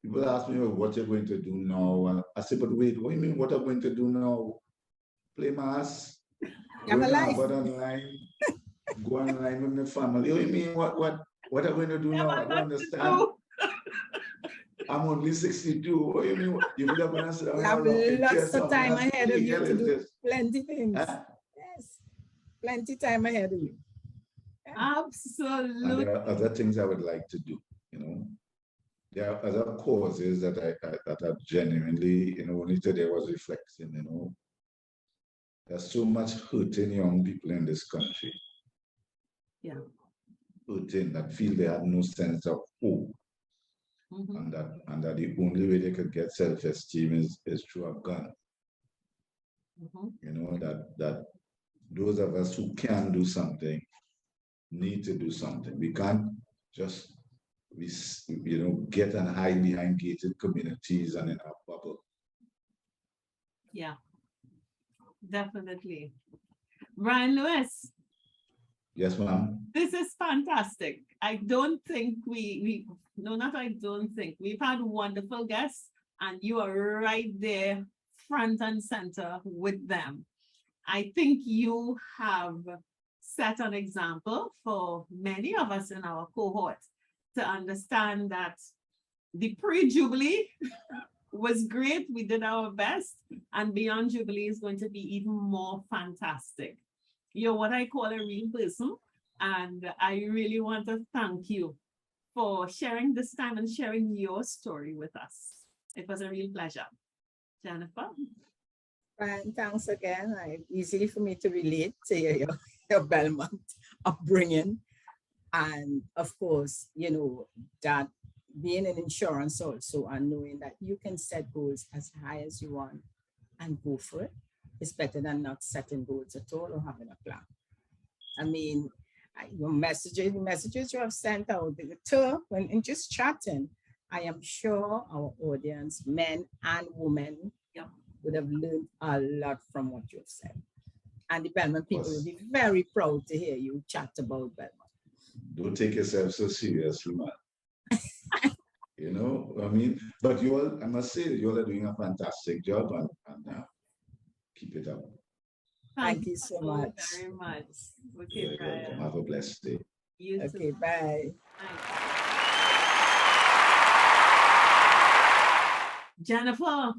People ask me, "Oh, what you're going to do now?" And I say, but wait, what do you mean what I'm going to do now? Play mass, Have a life. go online, go online with my family. What do you mean what I'm going to do now? I don't understand. I'm only 62. What do you mean? You would have been answered. You have lots of time ahead of you to do plenty things. Huh? Yes, plenty time ahead of you. Absolutely. And there are other things I would like to do, you know. There are other causes that are genuinely, you know, only today was reflecting, you know. There's so much hurting young people in this country. Yeah. Hurting that feel they have no sense of hope. And that the only way they could get self-esteem is through a gun. You know, that those of us who can do something need to do something. We can't just get and hide behind gated communities and in our bubble. Yeah, definitely. Brian Lewis. Yes, ma'am. This is fantastic. I don't think we've had wonderful guests, and you are right there front and center with them. I think you have set an example for many of us in our cohort to understand that the pre-Jubilee was great. We did our best, and beyond Jubilee is going to be even more fantastic. You're what I call a real person, and I really want to thank you for sharing this time and sharing your story with us. It was a real pleasure. Jennifer? Brian, thanks again. Easy for me to relate to your Belmont upbringing. And of course, you know, that being in insurance also, and knowing that you can set goals as high as you want and go for it, is better than not setting goals at all or having a plan. I mean, your messages you have sent out, the tour, when just chatting, I am sure our audience, men and women, would have learned a lot from what you have said. And the Belmont people will be very proud to hear you chat about Belmont. Don't take yourself so seriously, man. You know, I mean, but you all, I must say, you all are doing a fantastic job, and keep it up. Thank you so much. Very much. Okay, Brian. Have a blessed day. You okay, too. bye. Jennifer,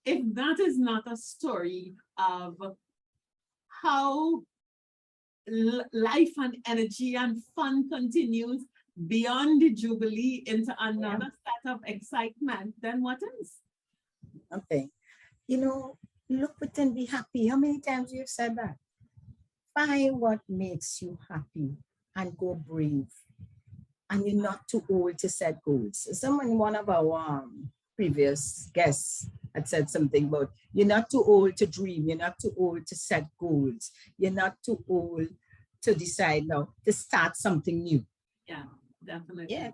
if that is not a story of how life and energy and fun continues beyond the Jubilee into another set of excitement, then what is? Okay. You know, look within, be happy. How many times you've said that? Find what makes you happy and go brave. And you're not too old to set goals. One of our previous guests had said something about you're not too old to dream. You're not too old to set goals. You're not too old to decide now to start something new. Yeah, definitely. Yeah.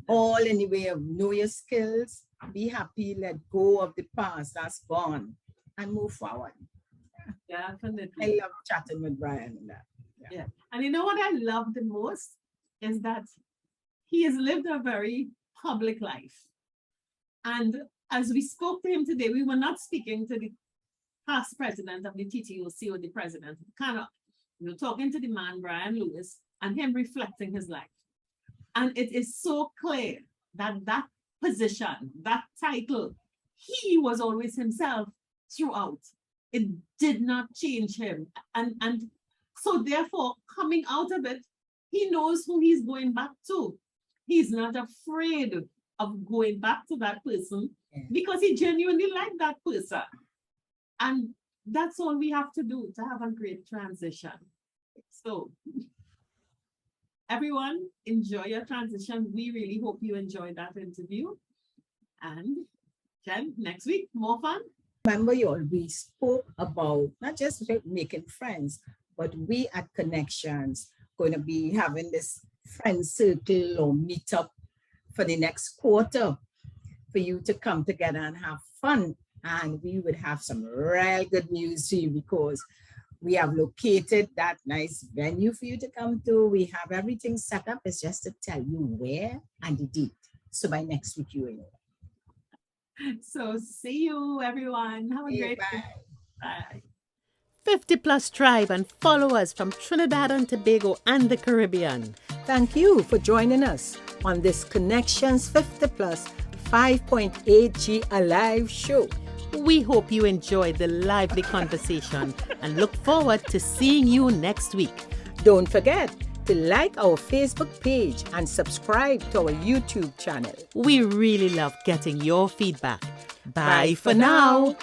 All in the way of know your skills, be happy, let go of the past that's gone, and move forward. Yeah. Definitely. I love chatting with Brian and that. Yeah. And you know what I love the most is that he has lived a very public life. And as we spoke to him today, we were not speaking to the past president of the TTOC or the president, kind of, you know, talking to the man, Brian Lewis, and him reflecting his life. And it is so clear that that position, that title, he was always himself throughout. It did not change him. And so therefore, coming out of it, he knows who he's going back to. He's not afraid of going back to that person because he genuinely liked that person. And that's all we have to do to have a great transition. So everyone, enjoy your transition. We really hope you enjoyed that interview. And Jen, next week, more fun. Remember, we spoke about not just making friends, but we at Connections going to be having this friend circle or meetup for the next quarter for you to come together and have fun. And we would have some real good news to you because we have located that nice venue for you to come to. We have everything set up. It's just to tell you where and the date. So by next week, you will know. So see you, everyone. Have a great Bye. day. Bye. 50 Plus Tribe and follow us from Trinidad and Tobago and the Caribbean. Thank you for joining us on this Connections 50 Plus 5.8G Alive show. We hope you enjoyed the lively conversation and look forward to seeing you next week. Don't forget to like our Facebook page and subscribe to our YouTube channel. We really love getting your feedback. Bye for now.